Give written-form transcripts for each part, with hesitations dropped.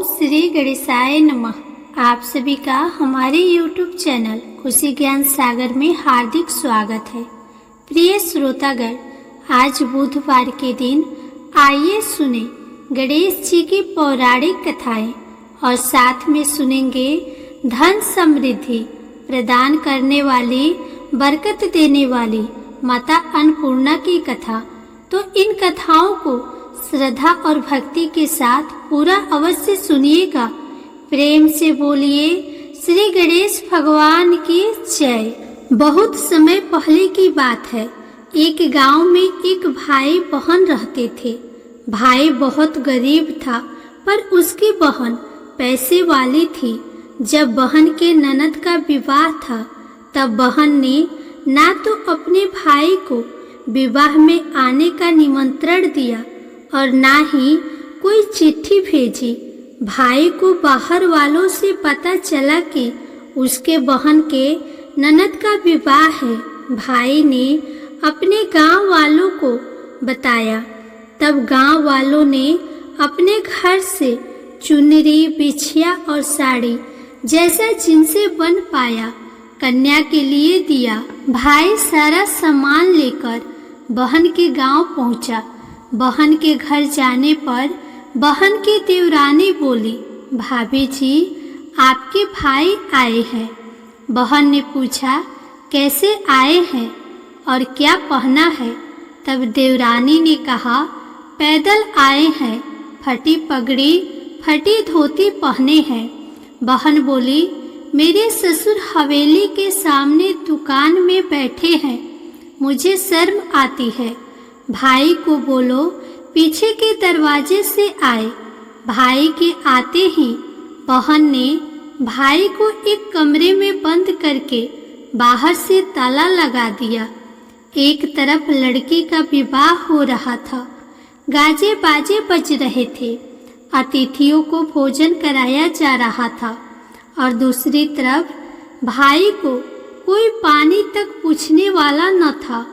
श्री गणेशाय नमः। आप सभी का हमारे YouTube चैनल खुशी ज्ञान सागर में हार्दिक स्वागत है। प्रिय श्रोतागण, आज बुधवार के दिन आइए सुने गणेश जी की पौराणिक कथाएं और साथ में सुनेंगे धन समृद्धि प्रदान करने वाली, बरकत देने वाली माता अन्नपूर्णा की कथा। तो इन कथाओं को श्रद्धा और भक्ति के साथ पूरा अवश्य सुनिएगा। प्रेम से बोलिए श्री गणेश भगवान की जय। बहुत समय पहले की बात है। एक गांव में एक भाई बहन रहते थे। भाई बहुत गरीब था, पर उसकी बहन पैसे वाली थी। जब बहन के ननद का विवाह था, तब बहन ने ना तो अपने भाई को विवाह में आने का निमंत्रण दिया और ना ही कोई चिट्ठी भेजी। भाई को बाहर वालों से पता चला कि उसके बहन के ननद का विवाह है। भाई ने अपने गांव वालों को बताया। तब गांव वालों ने अपने घर से चुनरी, बिछिया और साड़ी जैसा जिनसे बन पाया कन्या के लिए दिया। भाई सारा सामान लेकर बहन के गांव पहुंचा। बहन के घर जाने पर बहन की देवरानी बोली, भाभी जी, आपके भाई आए हैं। बहन ने पूछा, कैसे आए हैं और क्या पहना है? तब देवरानी ने कहा, पैदल आए हैं, फटी पगड़ी, फटी धोती पहने हैं। बहन बोली, मेरे ससुर हवेली के सामने दुकान में बैठे हैं, मुझे शर्म आती है। भाई को बोलो पीछे के दरवाजे से आए। भाई के आते ही बहन ने भाई को एक कमरे में बंद करके बाहर से ताला लगा दिया। एक तरफ लड़की का विवाह हो रहा था, गाजे बाजे बज रहे थे, अतिथियों को भोजन कराया जा रहा था और दूसरी तरफ भाई को कोई पानी तक पूछने वाला न था।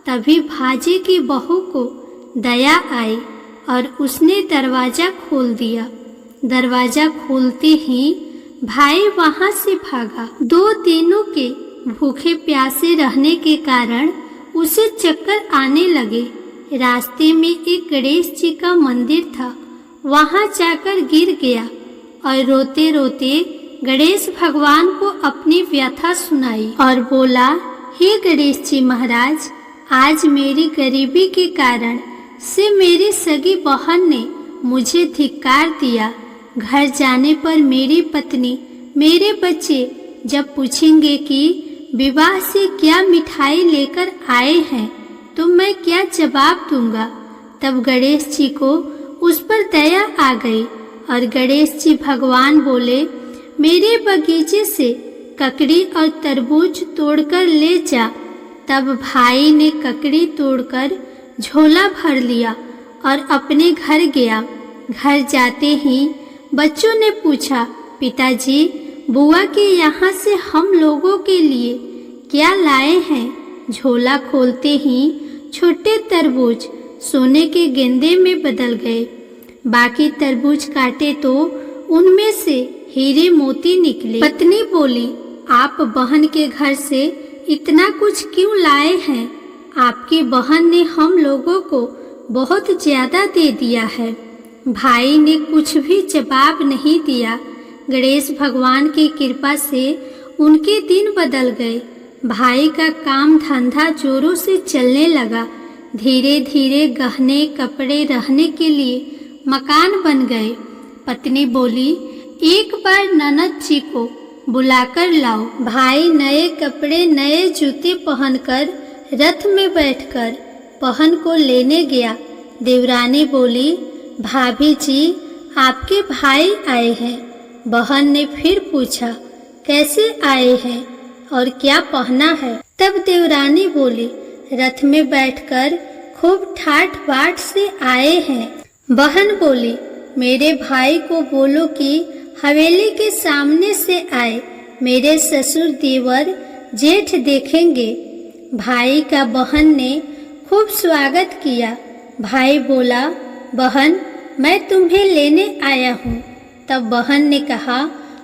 तभी भाजे की बहू को दया आई और उसने दरवाजा खोल दिया। दरवाजा खोलते ही भाई वहां से भागा। 2 दिनों के भूखे प्यासे रहने के कारण उसे चक्कर आने लगे। रास्ते में एक गणेश जी का मंदिर था, वहां जाकर गिर गया और रोते रोते गणेश भगवान को अपनी व्यथा सुनाई और बोला, हे गणेश जी महाराज, आज मेरी गरीबी के कारण से मेरी सगी बहन ने मुझे धिक्कार दिया। घर जाने पर मेरी पत्नी, मेरे बच्चे जब पूछेंगे कि विवाह से क्या मिठाई लेकर आए हैं, तो मैं क्या जवाब दूंगा? तब गणेश जी को उस पर दया आ गई और गणेश जी भगवान बोले, मेरे बगीचे से ककड़ी और तरबूज तोड़कर ले जा। तब भाई ने ककड़ी तोड़कर झोला भर लिया और अपने घर गया। घर जाते ही बच्चों ने पूछा, पिताजी, बुआ के यहाँ से हम लोगों के लिए क्या लाए हैं? झोला खोलते ही छोटे तरबूज सोने के गेंदे में बदल गए। बाकी तरबूज काटे तो उनमें से हीरे मोती निकले। पत्नी बोली, आप बहन के घर से इतना कुछ क्यों लाए हैं? आपकी बहन ने हम लोगों को बहुत ज्यादा दे दिया है। भाई ने कुछ भी जवाब नहीं दिया। गणेश भगवान की कृपा से उनके दिन बदल गए। भाई का काम धंधा जोरों से चलने लगा। धीरे धीरे गहने, कपड़े, रहने के लिए मकान बन गए। पत्नी बोली, एक बार ननद जी को बुलाकर लाओ। भाई नए कपड़े, नए जूते पहनकर रथ में बैठकर बहन को लेने गया। देवरानी बोली, भाभी जी, आपके भाई आए हैं। बहन ने फिर पूछा, कैसे आए हैं और क्या पहना है? तब देवरानी बोली, रथ में बैठकर खूब ठाठ बाट से आए हैं। बहन बोली, मेरे भाई को बोलो कि हवेली के सामने से आए, मेरे ससुर देवर जेठ देखेंगे। भाई का बहन ने खूब स्वागत किया। भाई बोला, बहन, मैं तुम्हें लेने आया हूँ। तब बहन ने कहा,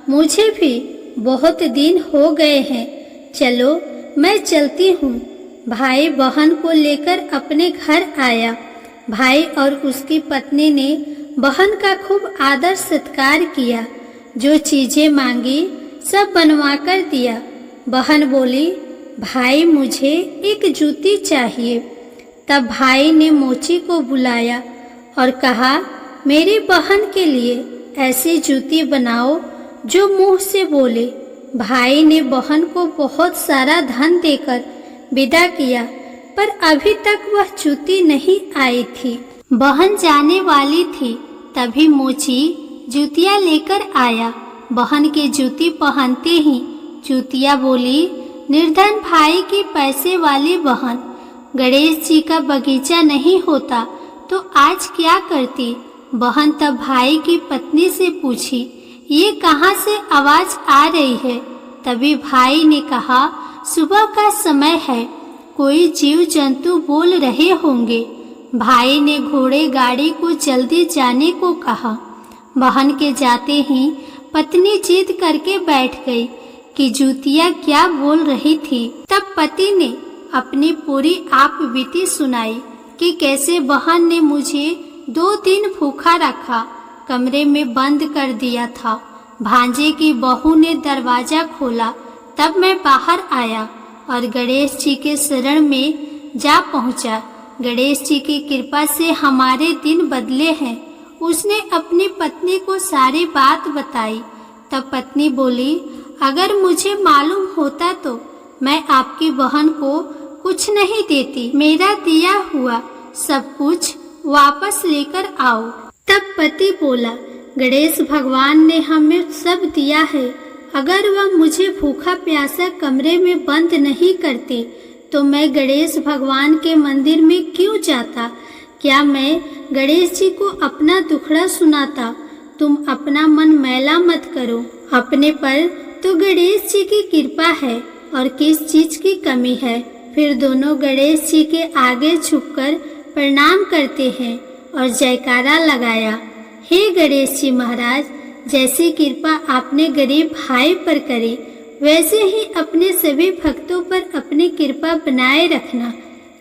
मुझे भी बहुत दिन हो गए हैं, चलो मैं चलती हूँ। भाई बहन को लेकर अपने घर आया। भाई और उसकी पत्नी ने बहन का खूब आदर सत्कार किया। जो चीजें मांगी सब बनवा कर दिया। बहन बोली, भाई मुझे एक जूती चाहिए। तब भाई ने मोची को बुलाया और कहा, मेरी बहन के लिए ऐसी जूती बनाओ जो मुंह से बोले। भाई ने बहन को बहुत सारा धन देकर विदा किया, पर अभी तक वह जूती नहीं आई थी। बहन जाने वाली थी, तभी मोची जूतियाँ लेकर आया। बहन की जूती पहनते ही जूतियाँ बोली, निर्धन भाई की पैसे वाली बहन, गणेश जी का बगीचा नहीं होता तो आज क्या करती। बहन तब भाई की पत्नी से पूछी, ये कहाँ से आवाज आ रही है। तभी भाई ने कहा, सुबह का समय है, कोई जीव जंतु बोल रहे होंगे। भाई ने घोड़े गाड़ी को जल्दी जाने को कहा। बहन के जाते ही पत्नी जिद करके बैठ गई कि जूतियाँ क्या बोल रही थी। तब पति ने अपनी पूरी आप बीती सुनाई कि कैसे बहन ने मुझे 2 दिन भूखा रखा, कमरे में बंद कर दिया था। भांजे की बहू ने दरवाजा खोला, तब मैं बाहर आया और गणेश जी के शरण में जा पहुंचा। गणेश जी की कृपा से हमारे दिन बदले हैं। उसने अपनी पत्नी को सारी बात बताई। तब पत्नी बोली, अगर मुझे मालूम होता तो मैं आपकी बहन को कुछ नहीं देती। मेरा दिया हुआ सब कुछ वापस लेकर आओ। तब पति बोला, गणेश भगवान ने हमें सब दिया है। अगर वह मुझे भूखा प्यासा कमरे में बंद नहीं करते तो मैं गणेश भगवान के मंदिर में क्यों जाता। क्या मैं गणेश जी को अपना दुखड़ा सुनाता। तुम अपना मन मैला मत करो। अपने पर तो गणेश जी की कृपा है और किस चीज की कमी है। फिर दोनों गणेश जी के आगे झुककर प्रणाम करते हैं और जयकारा लगाया, हे गणेश जी महाराज, जैसी कृपा आपने गरीब भाई पर करी वैसे ही अपने सभी भक्तों पर अपनी कृपा बनाए रखना।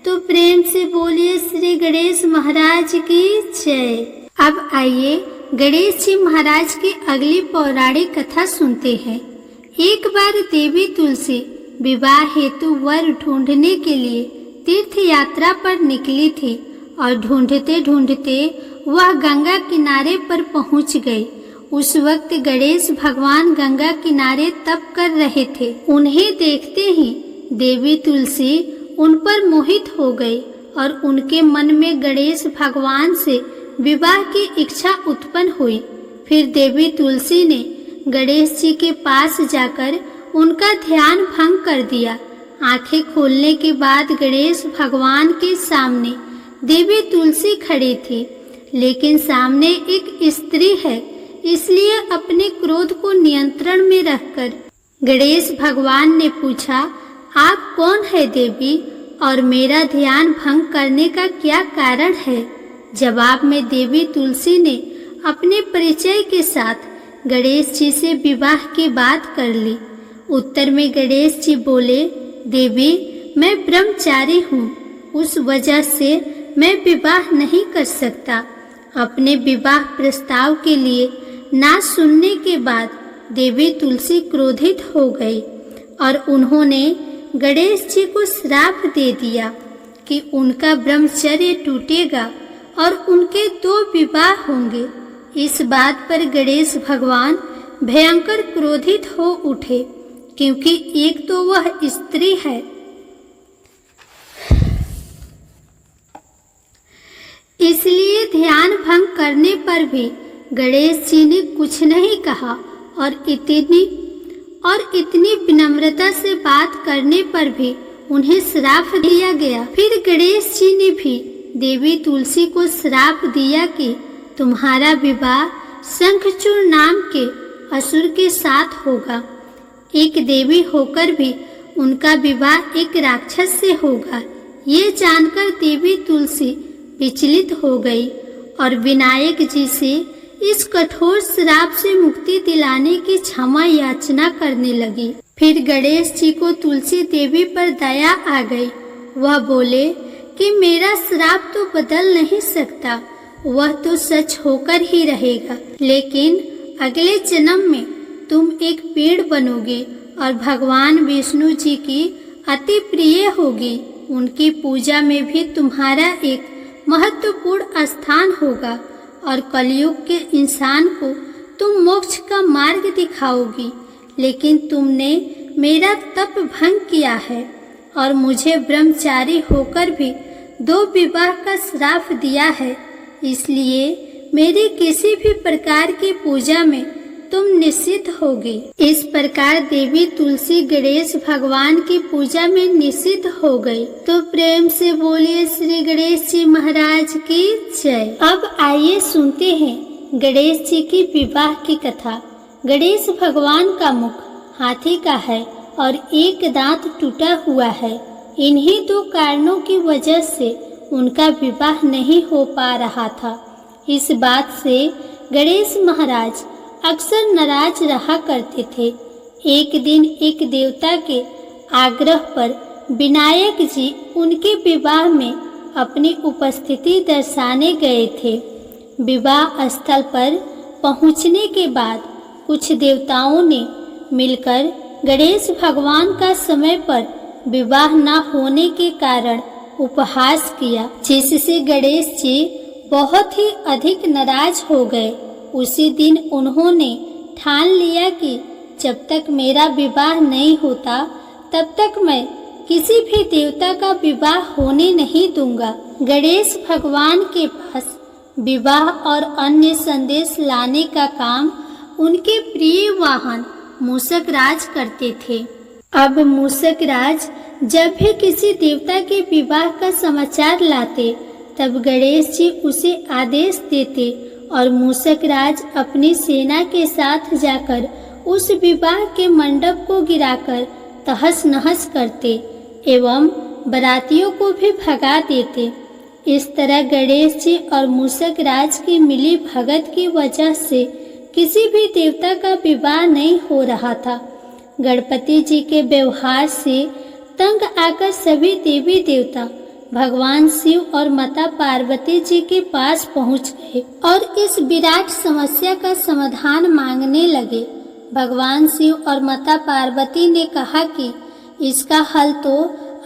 तो प्रेम से बोलिए श्री गणेश महाराज की जय। अब आइए गणेश जी महाराज की अगली पौराणिक कथा सुनते हैं। एक बार देवी तुलसी विवाह हेतु वर ढूंढने के लिए तीर्थ यात्रा पर निकली थी और ढूंढते ढूंढते वह गंगा किनारे पर पहुंच गई। उस वक्त गणेश भगवान गंगा किनारे तप कर रहे थे। उन्हें देखते ही देवी तुलसी उन पर मोहित हो गई और उनके मन में गणेश भगवान से विवाह की इच्छा उत्पन्न हुई। फिर देवी तुलसी ने गणेश जी के पास जाकर उनका ध्यान भंग कर दिया। आंखें खोलने के बाद गणेश भगवान के सामने देवी तुलसी खड़ी थी, लेकिन सामने एक स्त्री है, इसलिए अपने क्रोध को नियंत्रण में रखकर गणेश भगवान ने पूछा, आप कौन है देवी और मेरा ध्यान भंग करने का क्या कारण है। जवाब में देवी तुलसी ने अपने परिचय के साथ गणेश जी से विवाह की बात कर ली। उत्तर में गणेश जी बोले, देवी मैं ब्रह्मचारी हूँ, उस वजह से मैं विवाह नहीं कर सकता। अपने विवाह प्रस्ताव के लिए ना सुनने के बाद देवी तुलसी क्रोधित हो गई और उन्होंने गणेश जी को श्राप दे दिया कि उनका ब्रह्मचर्य टूटेगा और उनके 2 विवाह होंगे। इस बात पर गणेश भगवान भयंकर क्रोधित हो उठे, क्योंकि एक तो वह स्त्री है, इसलिए ध्यान भंग करने पर भी गणेश जी ने कुछ नहीं कहा और इतनी विनम्रता से बात करने पर भी उन्हें श्राप दिया गया। फिर गणेश जी ने भी देवी तुलसी को श्राप दिया कि तुम्हारा विवाह शंखचूड़ नाम के असुर के साथ होगा। एक देवी होकर भी उनका विवाह एक राक्षस से होगा। ये जानकर देवी तुलसी विचलित हो गई और विनायक जी से इस कठोर श्राप से मुक्ति दिलाने की क्षमा याचना करने लगी। फिर गणेश जी को तुलसी देवी पर दया आ गई। वह बोले कि मेरा श्राप तो बदल नहीं सकता, वह तो सच होकर ही रहेगा, लेकिन अगले जन्म में तुम एक पेड़ बनोगे और भगवान विष्णु जी की अति प्रिय होगी। उनकी पूजा में भी तुम्हारा एक महत्वपूर्ण स्थान होगा और कलयुग के इंसान को तुम मोक्ष का मार्ग दिखाओगी। लेकिन तुमने मेरा तप भंग किया है और मुझे ब्रह्मचारी होकर भी 2 विवाह का श्राप दिया है, इसलिए मेरी किसी भी प्रकार की पूजा में तुम निषिद्ध होगी। इस प्रकार देवी तुलसी गणेश भगवान की पूजा में निषिद्ध हो गई। तो प्रेम से बोलिए श्री गणेश जी महाराज की जय। अब आइए सुनते हैं गणेश जी की विवाह की कथा। गणेश भगवान का मुख हाथी का है और एक दांत टूटा हुआ है। इन्हीं 2 कारणों की वजह से उनका विवाह नहीं हो पा रहा था। इस बात से गणेश महाराज अक्सर नाराज रहा करते थे। एक दिन एक देवता के आग्रह पर विनायक जी उनके विवाह में अपनी उपस्थिति दर्शाने गए थे। विवाह स्थल पर पहुंचने के बाद कुछ देवताओं ने मिलकर गणेश भगवान का समय पर विवाह न होने के कारण उपहास किया, जिससे गणेश जी बहुत ही अधिक नाराज हो गए। उसी दिन उन्होंने ठान लिया कि जब तक मेरा विवाह नहीं होता तब तक मैं किसी भी देवता का विवाह होने नहीं दूंगा। गणेश भगवान के पास विवाह और अन्य संदेश लाने का काम उनके प्रिय वाहन मूषक राज करते थे। अब मूषक राज जब भी किसी देवता के विवाह का समाचार लाते तब गणेश जी उसे आदेश देते और मूषक राज अपनी सेना के साथ जाकर उस विवाह के मंडप को गिराकर तहस नहस करते एवं बारातियों को भी भगा देते। इस तरह गणेश जी और मूषक राज की मिली भगत की वजह से किसी भी देवता का विवाह नहीं हो रहा था। गणपति जी के व्यवहार से तंग आकर सभी देवी देवता भगवान शिव और माता पार्वती जी के पास पहुंच गए और इस विराट समस्या का समाधान मांगने लगे। भगवान शिव और माता पार्वती ने कहा कि इसका हल तो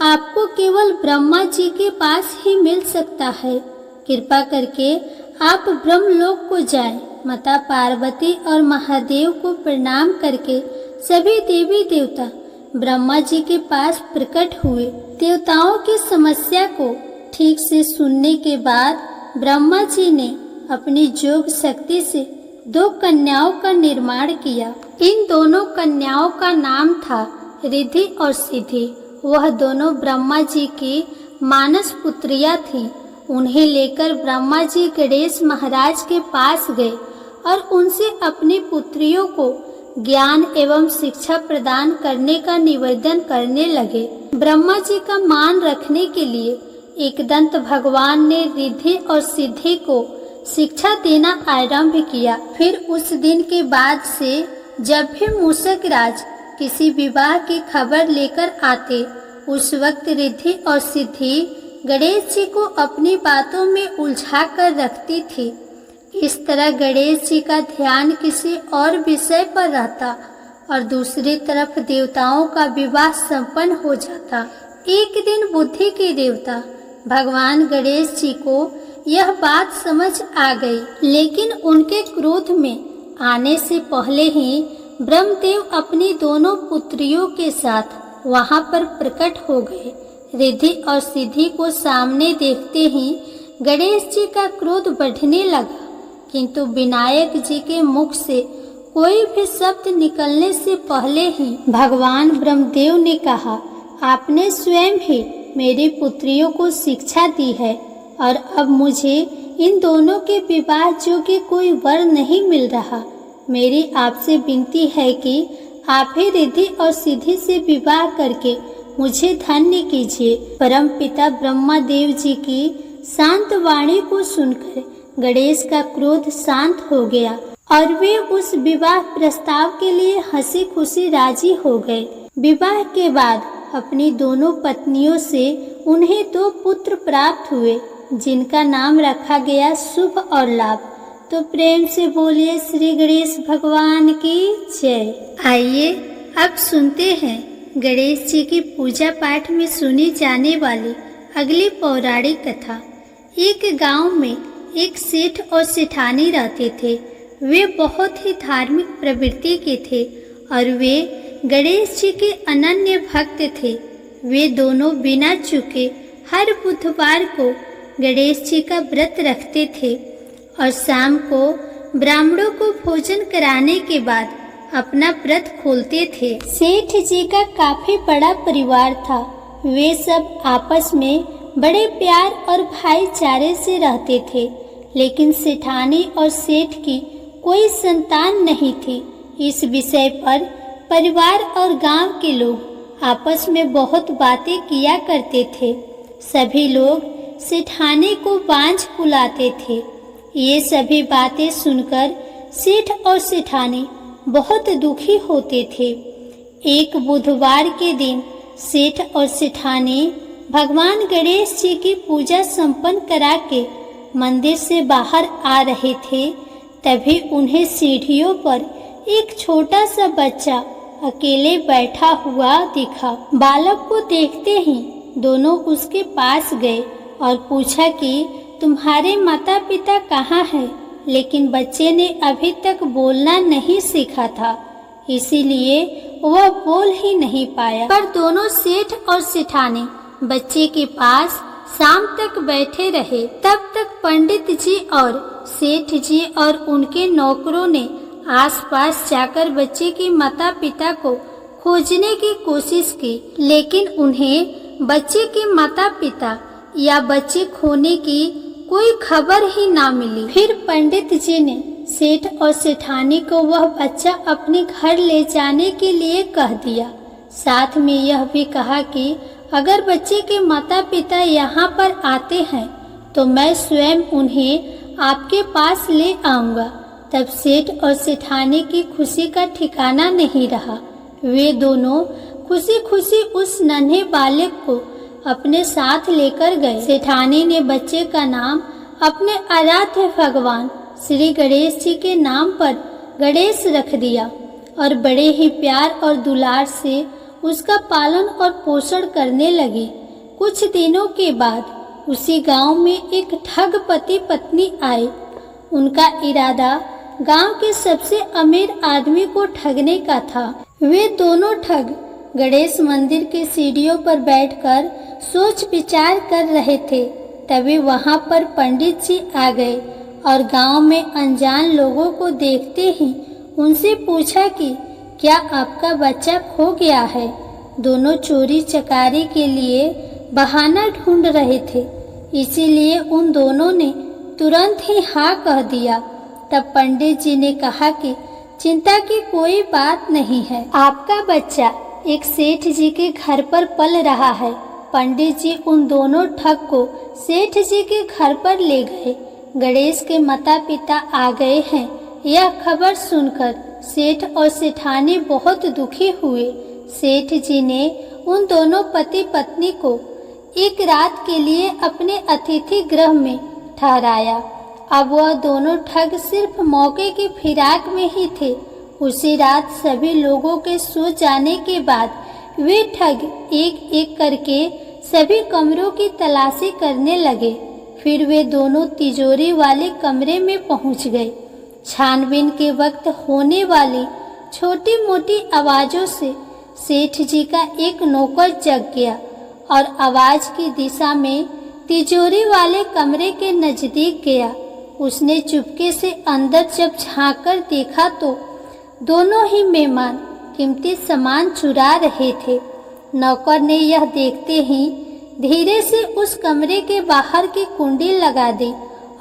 आपको केवल ब्रह्मा जी के पास ही मिल सकता है। कृपा करके आप ब्रह्मलोक को जाएं। माता पार्वती और महादेव को प्रणाम करके सभी देवी देवता ब्रह्मा जी के पास प्रकट हुए। देवताओं की समस्या को ठीक से सुनने के बाद ब्रह्मा जी ने अपनी योग शक्ति से 2 कन्याओं का निर्माण किया। इन दोनों कन्याओं का नाम था रिद्धि और सिद्धि। वह दोनों ब्रह्मा जी की मानस पुत्रियां थीं। उन्हें लेकर ब्रह्मा जी गणेश महाराज के पास गए और उनसे अपनी पुत्रियों को ज्ञान एवं शिक्षा प्रदान करने का निवेदन करने लगे। ब्रह्मा जी का मान रखने के लिए एकदंत भगवान ने रिद्धि और सिद्धि को शिक्षा देना आरंभ किया। फिर उस दिन के बाद से जब भी मूषक राज किसी विवाह की खबर लेकर आते, उस वक्त रिद्धि और सिद्धि गणेश जी को अपनी बातों में उलझा कर रखती थी। इस तरह गणेश जी का ध्यान किसी और विषय पर रहता और दूसरी तरफ देवताओं का विवाह संपन्न हो जाता। एक दिन बुद्धि के देवता भगवान गणेश जी को यह बात समझ आ गई, लेकिन उनके क्रोध में आने से पहले ही ब्रह्मदेव अपनी दोनों पुत्रियों के साथ वहां पर प्रकट हो गए। रिद्धि और सिद्धि को सामने देखते ही गणेश जी का क्रोध बढ़ने लगा, किंतु विनायक जी के मुख से कोई भी शब्द निकलने से पहले ही भगवान ब्रह्मदेव ने कहा, आपने स्वयं ही मेरी पुत्रियों को शिक्षा दी है और अब मुझे इन दोनों के विवाह योग्य कोई वर नहीं मिल रहा। मेरी आपसे विनती है कि आप ही रिद्धि और सिद्धि से विवाह करके मुझे धन्य कीजिए। परम पिता ब्रह्मा देव जी की शांत वाणी को सुनकर गणेश का क्रोध शांत हो गया और वे उस विवाह प्रस्ताव के लिए हंसी खुशी राजी हो गए। विवाह के बाद अपनी दोनों पत्नियों से उन्हें 2 पुत्र प्राप्त हुए, जिनका नाम रखा गया शुभ और लाभ। तो प्रेम से बोलिए श्री गणेश भगवान की जय। आइए अब सुनते हैं गणेश जी की पूजा पाठ में सुनी जाने वाली अगली पौराणिक कथा। एक गांव में एक सेठ और सेठानी रहते थे। वे बहुत ही धार्मिक प्रवृत्ति के थे और वे गणेश जी के अनन्य भक्त थे। वे दोनों बिना चूके हर बुधवार को गणेश जी का व्रत रखते थे और शाम को ब्राह्मणों को भोजन कराने के बाद अपना व्रत खोलते थे। सेठ जी का काफी बड़ा परिवार था। वे सब आपस में बड़े प्यार और भाईचारे से रहते थे, लेकिन सेठानी और सेठ की कोई संतान नहीं थी। इस विषय पर परिवार और गांव के लोग आपस में बहुत बातें किया करते थे। सभी लोग सेठानी को बांझ बुलाते थे। ये सभी बातें सुनकर सेठ और सेठानी बहुत दुखी होते थे। एक बुधवार के दिन सेठ और सेठानी भगवान गणेश जी की पूजा संपन्न करा के मंदिर से बाहर आ रहे थे। तभी उन्हें सीढ़ियों पर एक छोटा सा बच्चा अकेले बैठा हुआ दिखा। बालक को देखते ही दोनों उसके पास गए और पूछा कि तुम्हारे माता पिता कहाँ हैं? लेकिन बच्चे ने अभी तक बोलना नहीं सीखा था, इसीलिए वह बोल ही नहीं पाया। पर दोनों सेठ और सेठानी बच्चे के पास शाम तक बैठे रहे। तब तक पंडित जी और सेठ जी और उनके नौकरों ने आसपास जाकर बच्चे के माता पिता को खोजने की कोशिश की, लेकिन उन्हें बच्चे के माता पिता या बच्चे खोने की कोई खबर ही ना मिली। फिर पंडित जी ने सेठ और सेठानी को वह बच्चा अपने घर ले जाने के लिए कह दिया। साथ में यह भी कहा कि अगर बच्चे के माता पिता यहाँ पर आते हैं तो मैं स्वयं उन्हें आपके पास ले आऊँगा। तब सेठ और सेठानी की खुशी का ठिकाना नहीं रहा। वे दोनों खुशी खुशी उस नन्हे बालक को अपने साथ लेकर गए। सेठानी ने बच्चे का नाम अपने आराध्य भगवान श्री गणेश जी के नाम पर गणेश रख दिया और बड़े ही प्यार और दुलार से उसका पालन और पोषण करने लगी। कुछ दिनों के बाद उसी गांव में एक ठग पति पत्नी आए। उनका इरादा गांव के सबसे अमीर आदमी को ठगने का था। वे दोनों ठग गणेश मंदिर के सीढ़ियों पर बैठकर सोच विचार कर रहे थे। तभी वहां पर पंडित जी आ गए और गांव में अनजान लोगों को देखते ही उनसे पूछा कि क्या आपका बच्चा खो गया है? दोनों चोरी चकारी के लिए बहाना ढूंढ रहे थे, इसीलिए उन दोनों ने तुरंत ही हाँ कह दिया। तब पंडित जी ने कहा कि चिंता की कोई बात नहीं है, आपका बच्चा एक सेठ जी के घर पर पल रहा है। पंडित जी उन दोनों ठग को सेठ जी के घर पर ले गए। गणेश के माता पिता आ गए हैं, यह खबर सुनकर सेठ और सेठानी बहुत दुखी हुए। सेठ जी ने उन दोनों पति पत्नी को एक रात के लिए अपने अतिथि गृह में ठहराया। अब वह दोनों ठग सिर्फ मौके की फिराक में ही थे। उसी रात सभी लोगों के सो जाने के बाद वे ठग एक एक करके सभी कमरों की तलाशी करने लगे। फिर वे दोनों तिजोरी वाले कमरे में पहुंच गए। छानबीन के वक्त होने वाली छोटी मोटी आवाजों से सेठ जी का एक नौकर जग गया और आवाज की दिशा में तिजोरी वाले कमरे के नजदीक गया। उसने चुपके से अंदर जब झांककर देखा तो दोनों ही मेहमान कीमती सामान चुरा रहे थे। नौकर ने यह देखते ही धीरे से उस कमरे के बाहर की कुंडी लगा दी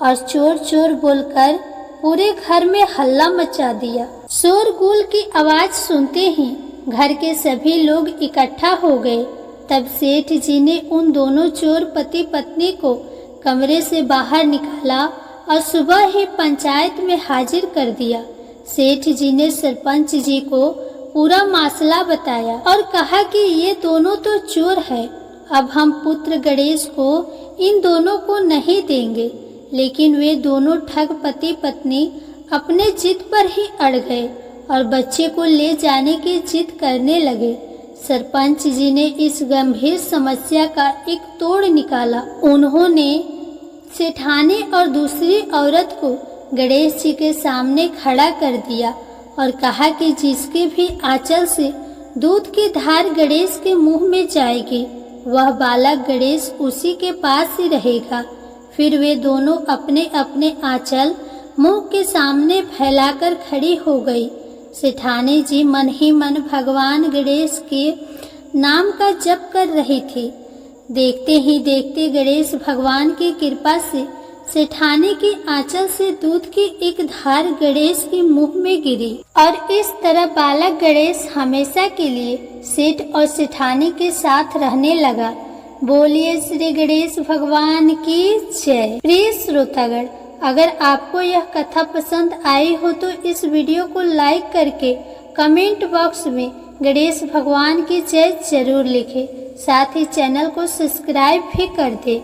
और चोर चोर बोलकर पूरे घर में हल्ला मचा दिया। शोरगुल की आवाज सुनते ही घर के सभी लोग इकट्ठा हो गए। तब सेठ जी ने उन दोनों चोर पति पत्नी को कमरे से बाहर निकाला और सुबह ही पंचायत में हाजिर कर दिया। सेठ जी ने सरपंच जी को पूरा मामला बताया और कहा कि ये दोनों तो चोर है, अब हम पुत्र गणेश को इन दोनों को नहीं देंगे। लेकिन वे दोनों ठग पति पत्नी अपने जिद पर ही अड़ गए और बच्चे को ले जाने की जिद करने लगे। सरपंच जी ने इस गंभीर समस्या का एक तोड़ निकाला। उन्होंने सेठानी और दूसरी औरत को गणेश जी के सामने खड़ा कर दिया और कहा कि जिसके भी आंचल से दूध की धार गणेश के मुंह में जाएगी, वह बालक गणेश उसी के पास ही रहेगा। फिर वे दोनों अपने अपने आंचल मुंह के सामने फैलाकर खड़ी हो गई। सेठानी जी मन ही मन भगवान गणेश के नाम का जप कर रही थी। देखते ही देखते गणेश भगवान की कृपा से सेठानी की आंचल से दूध की एक धार गणेश के मुंह में गिरी और इस तरह बालक गणेश हमेशा के लिए सेठ और सेठानी के साथ रहने लगा। बोलिए श्री गणेश भगवान की जय। प्रिय श्रोतागण, अगर आपको यह कथा पसंद आई हो तो इस वीडियो को लाइक करके कमेंट बॉक्स में गणेश भगवान की जय जरूर लिखें। साथ ही चैनल को सब्सक्राइब भी कर दें।